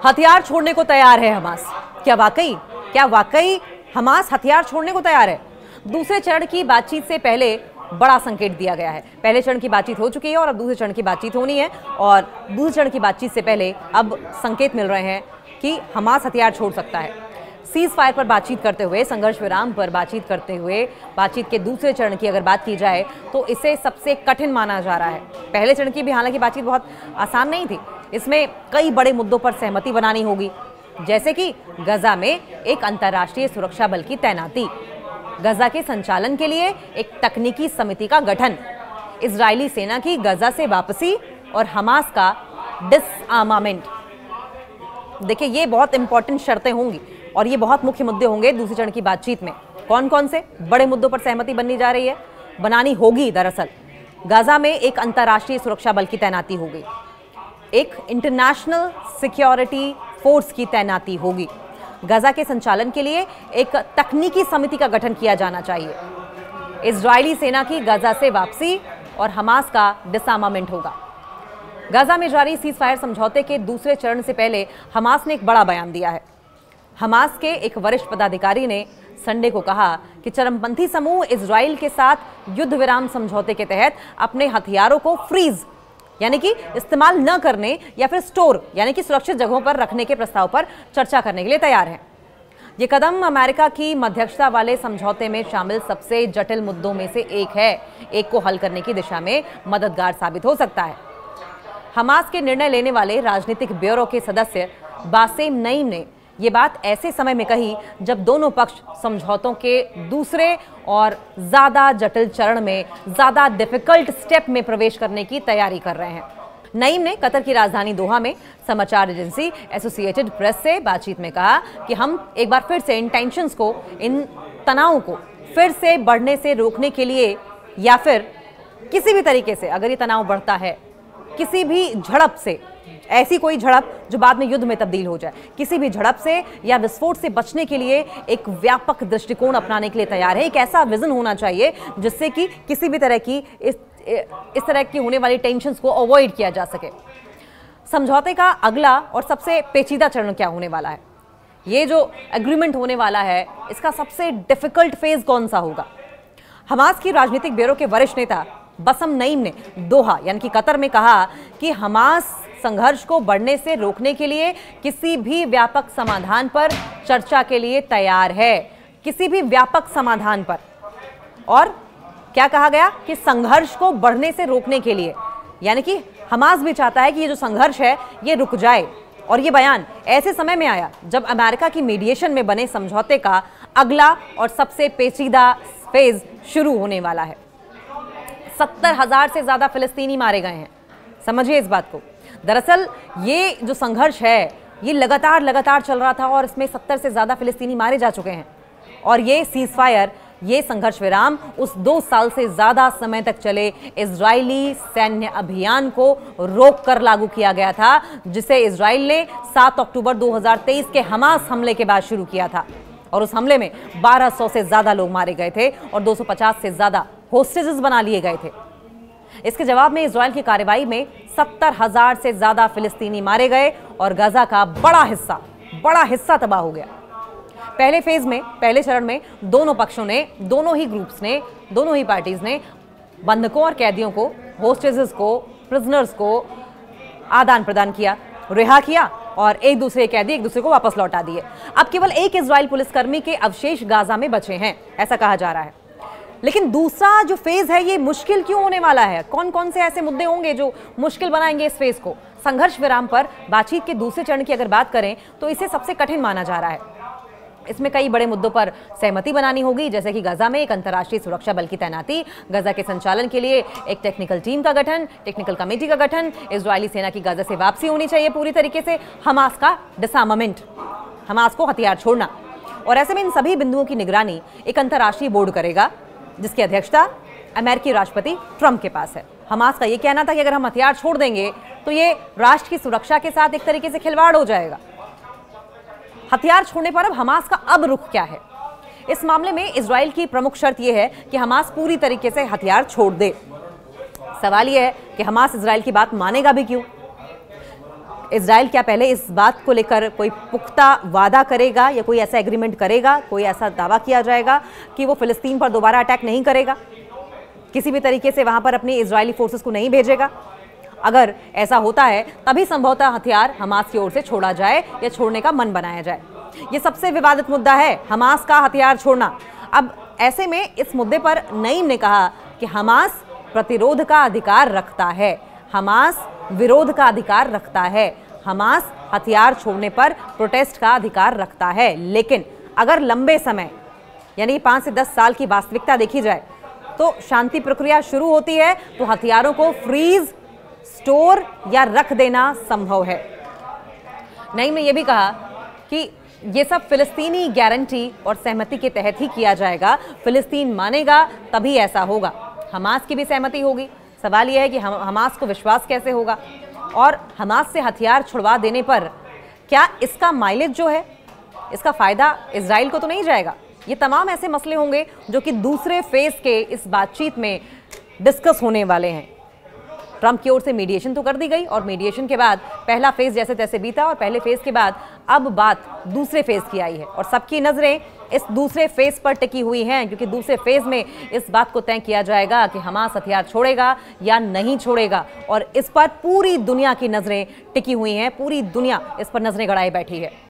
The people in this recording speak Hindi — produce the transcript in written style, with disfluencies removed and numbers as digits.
हथियार छोड़ने को तैयार है हमास। क्या वाकई हमास हथियार छोड़ने को तैयार है? दूसरे चरण की बातचीत से पहले बड़ा संकेत दिया गया है। पहले चरण की बातचीत हो चुकी है और अब दूसरे चरण की बातचीत होनी है, और दूसरे चरण की बातचीत से पहले अब संकेत मिल रहे हैं कि हमास हथियार छोड़ सकता है। सीज फायर पर बातचीत करते हुए, संघर्ष विराम पर बातचीत करते हुए, बातचीत के दूसरे चरण की अगर बात की जाए तो इसे सबसे कठिन माना जा रहा है। पहले चरण की भी हालांकि बातचीत बहुत आसान नहीं थी। इसमें कई बड़े मुद्दों पर सहमति बनानी होगी, जैसे कि गजा में एक अंतर्राष्ट्रीय सुरक्षा बल की तैनाती, गजा के संचालन के लिए एक तकनीकी समिति का गठन, इजरायली सेना की गजा से वापसी और हमास का डिसआर्मामेंट। देखिए, ये बहुत इंपॉर्टेंट शर्तें होंगी और ये बहुत मुख्य मुद्दे होंगे दूसरे चरण की बातचीत में। कौन कौन से बड़े मुद्दों पर सहमति बनानी होगी? दरअसल गाजा में एक अंतर्राष्ट्रीय सुरक्षा बल की तैनाती होगी, एक इंटरनेशनल सिक्योरिटी फोर्स की तैनाती होगी, गाजा के संचालन के लिए एक तकनीकी समिति का गठन किया जाना चाहिए, इजरायली सेना की गाजा से वापसी और हमास का डिसआर्मामेंट होगा। गाजा में जारी सीज फायर समझौते के दूसरे चरण से पहले हमास ने एक बड़ा बयान दिया है। हमास के एक वरिष्ठ पदाधिकारी ने संडे को कहा कि चरमपंथी समूह इजराइल के साथ युद्ध विराम समझौते के तहत अपने हथियारों को फ्रीज यानी कि इस्तेमाल न करने या फिर स्टोर यानी कि सुरक्षित जगहों पर रखने के प्रस्ताव पर चर्चा करने के लिए तैयार हैं। ये कदम अमेरिका की मध्यस्थता वाले समझौते में शामिल सबसे जटिल मुद्दों में से एक को हल करने की दिशा में मददगार साबित हो सकता है। हमास के निर्णय लेने वाले राजनीतिक ब्यूरो के सदस्य बासेम नईम ने ये बात ऐसे समय में कही जब दोनों पक्ष समझौतों के दूसरे और ज्यादा जटिल चरण में, ज्यादा डिफिकल्ट स्टेप में प्रवेश करने की तैयारी कर रहे हैं। नईम ने कतर की राजधानी दोहा में समाचार एजेंसी एसोसिएटेड प्रेस से बातचीत में कहा कि हम एक बार फिर से इन टेंशंस को, इन तनावों को फिर से बढ़ने से रोकने के लिए या फिर किसी भी तरीके से, अगर ये तनाव बढ़ता है, किसी भी झड़प से, ऐसी कोई झड़प जो बाद में युद्ध में तब्दील हो जाए, किसी भी झड़प से या विस्फोट से बचने के लिए एक व्यापक दृष्टिकोण अपनाने के लिए तैयार है। एक ऐसा विजन होना चाहिए जिससे कि किसी भी तरह की इस तरह की होने वाली टेंशन्स को अवॉइड किया जा सके। समझौते का अगला और सबसे पेचीदा चरण क्या होने वाला है? ये जो एग्रीमेंट होने वाला है, इसका सबसे डिफिकल्ट फेज कौन सा होगा? हमास की राजनीतिक ब्यूरो के वरिष्ठ नेता बसम नईम ने दोहा यानी कि कतर में कहा कि हमास संघर्ष को बढ़ने से रोकने के लिए किसी भी व्यापक समाधान पर चर्चा के लिए तैयार है, किसी भी व्यापक समाधान पर। और क्या कहा गया कि संघर्ष को बढ़ने से रोकने के लिए, यानी कि हमास भी चाहता है कि ये जो संघर्ष है ये रुक जाए। और ये बयान ऐसे समय में आया जब अमेरिका की मीडिएशन में बने समझौते का अगला और सबसे पेचीदा फेज शुरू होने वाला है। 70,000 से ज्यादा फिलिस्तीनी मारे गए हैं। समझिए इस बात को। दरअसल ये जो संघर्ष है ये लगातार चल रहा था और इसमें 70 से ज्यादा फिलिस्तीनी मारे जा चुके हैं। और ये सीज फायर, ये संघर्ष विराम उस 2 साल से ज्यादा समय तक चले इजरायली सैन्य अभियान को रोककर लागू किया गया था, जिसे इजराइल ने 7 अक्टूबर 2023 के हमास हमले के बाद शुरू किया था। और उस हमले में 1200 से ज्यादा लोग मारे गए थे और 250 से ज्यादा होस्टेजेस बना लिए गए थे। इसके जवाब में इजराइल की कार्रवाई में 70,000 से ज्यादा फिलिस्तीनी मारे गए और गाजा का बड़ा हिस्सा तबाह हो गया। पहले फेज में, पहले चरण में दोनों पक्षों ने, दोनों ही ग्रुप्स ने, दोनों ही पार्टीज ने बंधकों और कैदियों को, होस्टेजेस को, प्रिजनर्स को आदान प्रदान किया, रिहा किया और एक दूसरे कैदी एक दूसरे को वापस लौटा दिए। अब केवल एक इजराइल पुलिसकर्मी के अवशेष गाजा में बचे हैं, ऐसा कहा जा रहा है। लेकिन दूसरा जो फेज है ये मुश्किल क्यों होने वाला है? कौन कौन से ऐसे मुद्दे होंगे जो मुश्किल बनाएंगे इस फेज को? संघर्ष विराम पर बातचीत के दूसरे चरण की अगर बात करें तो इसे सबसे कठिन माना जा रहा है। इसमें कई बड़े मुद्दों पर सहमति बनानी होगी, जैसे कि गाजा में एक अंतर्राष्ट्रीय सुरक्षा बल की तैनाती, गाजा के संचालन के लिए एक टेक्निकल टीम का गठन, टेक्निकल कमेटी का गठन, इजरायली सेना की गाजा से वापसी होनी चाहिए पूरी तरीके से, हमास का डिसआर्मामेंट, हमास को हथियार छोड़ना। और ऐसे में इन सभी बिंदुओं की निगरानी एक अंतर्राष्ट्रीय बोर्ड करेगा जिसकी अध्यक्षता अमेरिकी राष्ट्रपति ट्रंप के पास है। हमास का यह कहना था कि अगर हम हथियार छोड़ देंगे तो ये राष्ट्र की सुरक्षा के साथ एक तरीके से खिलवाड़ हो जाएगा। हथियार छोड़ने पर अब हमास का अब रुख क्या है? इस मामले में इजराइल की प्रमुख शर्त यह है कि हमास पूरी तरीके से हथियार छोड़ दे। सवाल यह है कि हमास इजराइल की बात मानेगा भी क्यों? इजराइल क्या पहले इस बात को लेकर कोई पुख्ता वादा करेगा या कोई ऐसा एग्रीमेंट करेगा, कोई ऐसा दावा किया जाएगा कि वो फिलिस्तीन पर दोबारा अटैक नहीं करेगा, किसी भी तरीके से वहां पर अपनी इजरायली फोर्सेस को नहीं भेजेगा? अगर ऐसा होता है तभी संभवतः हथियार हमास की ओर से छोड़ा जाए या छोड़ने का मन बनाया जाए। ये सबसे विवादित मुद्दा है, हमास का हथियार छोड़ना। अब ऐसे में इस मुद्दे पर नईम ने कहा कि हमास प्रतिरोध का अधिकार रखता है, हमास विरोध का अधिकार रखता है, हमास हथियार छोड़ने पर प्रोटेस्ट का अधिकार रखता है। लेकिन अगर लंबे समय यानी 5 से 10 साल की वास्तविकता देखी जाए तो शांति प्रक्रिया शुरू होती है तो हथियारों को फ्रीज, स्टोर या रख देना संभव है। नईम ने यह भी कहा कि ये सब फिलिस्तीनी गारंटी और सहमति के तहत ही किया जाएगा, फिलिस्तीन मानेगा तभी ऐसा होगा। हमास की भी सहमति होगी। सवाल यह है कि हमास को विश्वास कैसे होगा, और हमास से हथियार छुड़वा देने पर क्या इसका माइलेज जो है, इसका फायदा इजराइल को तो नहीं जाएगा? ये तमाम ऐसे मसले होंगे जो कि दूसरे फेज के इस बातचीत में डिस्कस होने वाले हैं। ट्रंप की ओर से मीडिएशन तो कर दी गई और मीडिएशन के बाद पहला फेज जैसे तैसे बीता और पहले फेज के बाद अब बात दूसरे फेज की आई है और सबकी नजरें इस दूसरे फेज पर टिकी हुई हैं, क्योंकि दूसरे फेज में इस बात को तय किया जाएगा कि हमास हथियार छोड़ेगा या नहीं छोड़ेगा, और इस पर पूरी दुनिया की नजरें टिकी हुई हैं, पूरी दुनिया इस पर नजरें गड़ाए बैठी है।